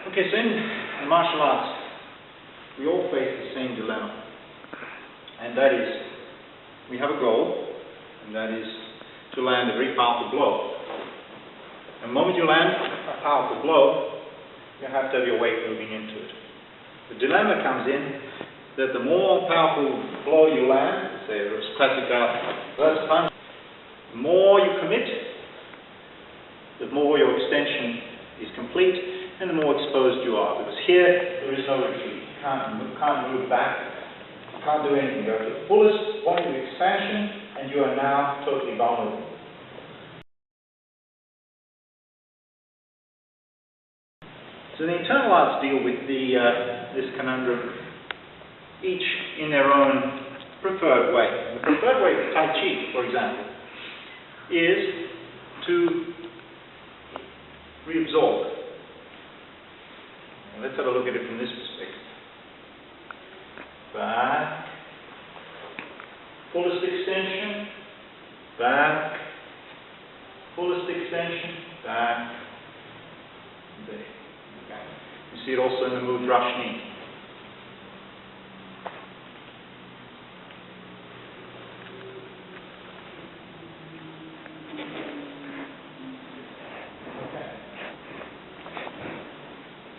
Okay, so in martial arts, we all face the same dilemma, and that is, we have a goal, and that is to land a very powerful blow. The moment you land a powerful blow, you have to have your weight moving into it. The dilemma comes in that the more powerful blow you land, say a classic reverse punch, the more you commit, the more your extension is complete, and the more exposed you are. Because here, there is no retreat. You can't move back. You can't do anything. You go to the fullest point of expansion, and you are now totally vulnerable. So the internal arts deal with this conundrum, each in their own preferred way. The preferred way of Tai Chi, for example, is to reabsorb. Let's have a look at it from this perspective. Back, fullest extension, back, fullest extension, back, there. Okay. You see it also in the move rush knee.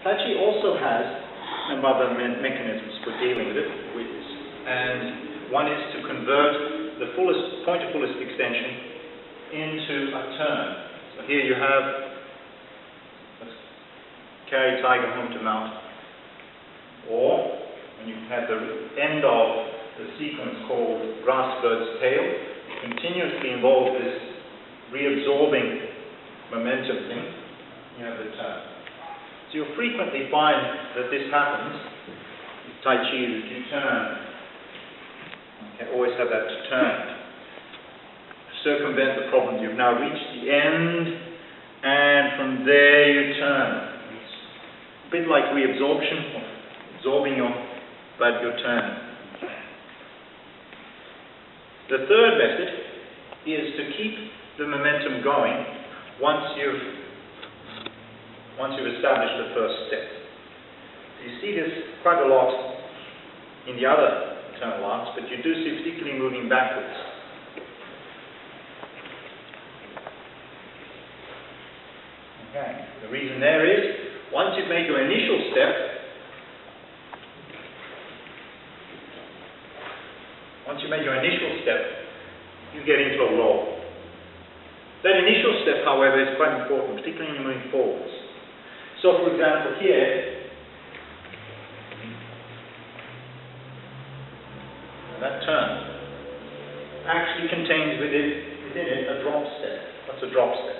Tai Chi also has a number of mechanisms for dealing with this, and one is to convert the point of fullest extension into a turn. So here you have, let's carry tiger home to mount, or when you have the end of the sequence called grass bird's tail, you continuously involve this reabsorbing momentum thing, you have the turn. So you'll frequently find that this happens with Tai Chi, that you turn. Okay, always have that turn. Circumvent the problem. You've now reached the end, and from there you turn. It's a bit like reabsorption, or absorbing but your turn. The third method is to keep the momentum going once you've established the first step. You see this quite a lot in the other internal arts, but you do see particularly moving backwards. Okay. The reason there is, once you've made your initial step, you get into a roll. That initial step, however, is quite important, particularly when you're moving forwards. So, for example, here, that turn actually contains within it a drop step. What's a drop step?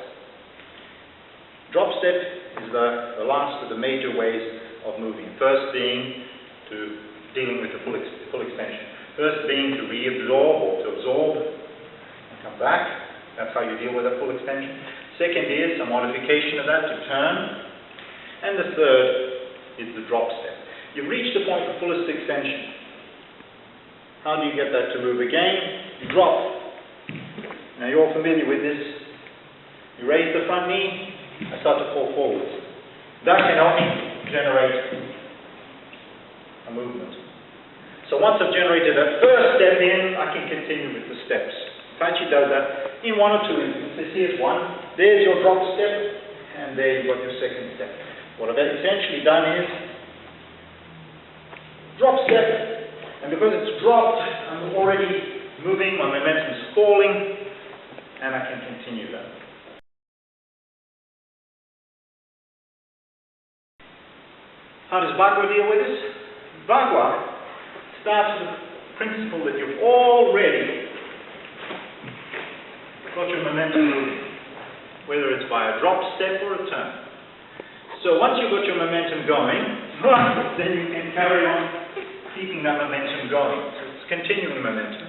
Drop step is the last of the major ways of moving. First being dealing with the full extension. First being to reabsorb or to absorb and come back. That's how you deal with a full extension. Second is a modification of that to turn. And the third is the drop step. You've reached the point of fullest extension. How do you get that to move again? You drop. Now you're all familiar with this. You raise the front knee, I start to fall forwards. That can help me generate a movement. So once I've generated that first step in, I can continue with the steps. Tai Chi does that in one or two instances. Here's one. There's your drop step, and there you've got your second step. What I've essentially done is drop step, and because it's dropped, I'm already moving, my momentum's falling, and I can continue that. How does Bagua deal with this? Bagua starts with the principle that you've already got your momentum moving, whether it's by a drop step or a turn. So once you've got your momentum going, then you can carry on keeping that momentum going. So it's continuing momentum.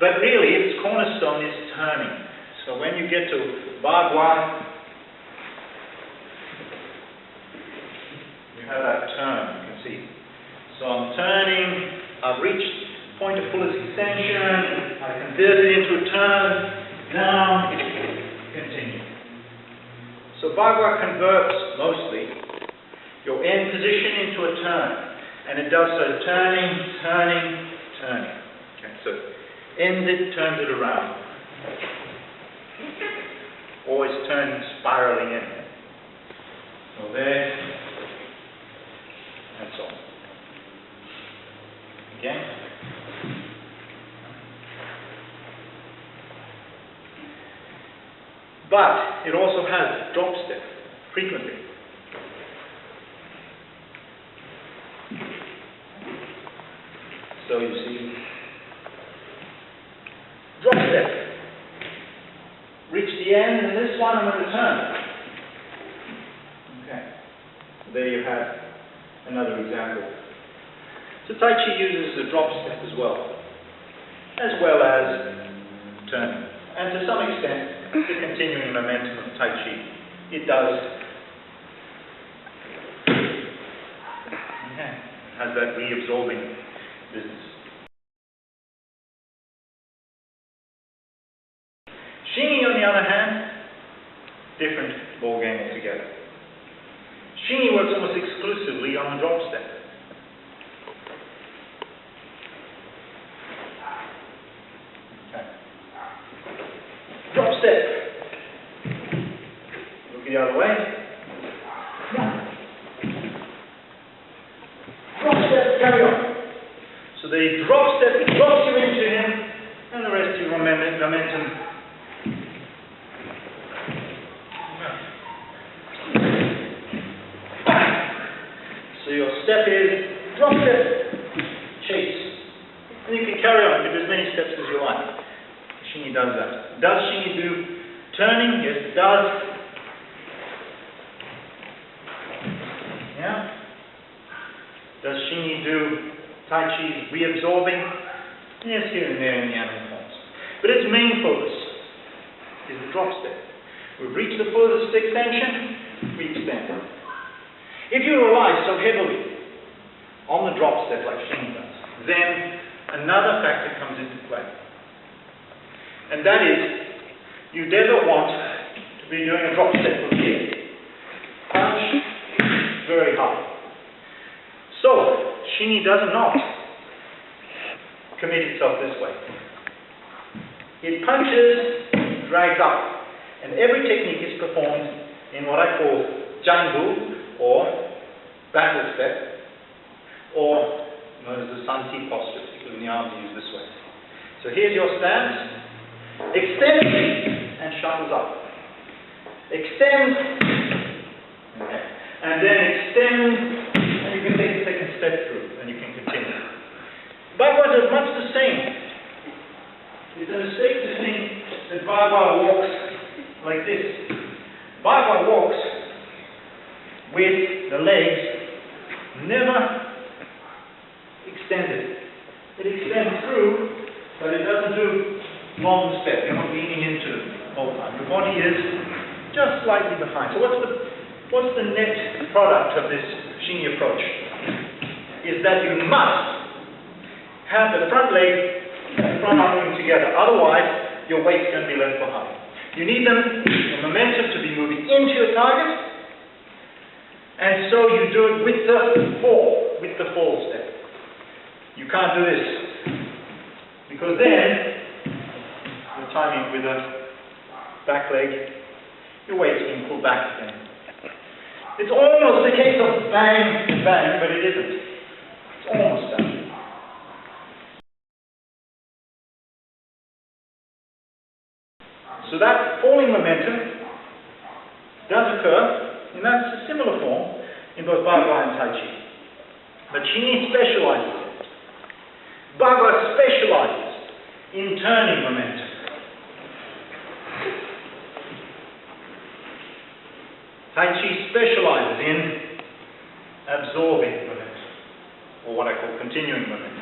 But really, its cornerstone is turning. So when you get to Bagua, you have that turn, you can see. So I'm turning, I've reached point of fullest extension, I convert it into a turn, down, continue. So Bagua converts mostly, your end position into a turn. And it does so turning, turning, turning. Okay, so ends it, turns it around. Always turning, spiraling in. So there, and so on. Again. But it also has drop step, frequently. So you see, drop step, reach the end, and this one I'm going to turn. Okay, there you have another example. So Tai Chi uses the drop step as well as turning. And to some extent, the continuing momentum of Tai Chi, it does. Okay. It has that reabsorbing business. Xingyi, on the other hand, different ball game altogether. Xingyi works almost exclusively on the drop step. Okay. Drop step. Look the other way. Drop step, carry on. So the drop step drops you into him, and the rest of your momentum. So your step is drop step, chase. And you can carry on, do as many steps as you like. Xingyi does that. Does Xingyi do turning? Yes, it does. Yeah? Does Xingyi do Tai Chi's reabsorbing? Yes, here and there in the animal forms. But its main focus is the drop step. We've reached the furthest extension, we extend. If you rely so heavily on the drop step like Xingyi does, then another factor comes into play. And that is, you never want to be doing a drop step from here. Punch very high. So, Xingyi does not commit itself this way. It punches, drags up, and every technique is performed in what I call Zhangbu, or battle step, or known as the Santi posture, particularly when the arms are used this way. So here's your stance. Extend and shuttles up. Extend, okay. And then extend, and you can take the second step through, and you can continue. Bagua does much the same. It's a mistake to think that Bagua walks like this. Bagua walks with the legs never extended. It extends through, but it doesn't do long step. You're not leaning into it all the time. Your body is just slightly behind. So what's the net product of this Xingyi approach? Is that you must have the front leg and the front arm moving together. Otherwise, your weight's going to be left behind. You need the momentum to be moving into your target, and so you do it with the fall step. You can't do this, because then you're timing with a back leg, your weight's being pulled back again. It's almost a case of bang, bang, but it isn't. It's almost done. So that falling momentum does occur, and that's a similar form in both Bagua and Tai Chi. But Xingyi specializes in it. Bagua specializes in turning momentum. Tai Chi specializes in absorbing momentum, or what I call continuing momentum.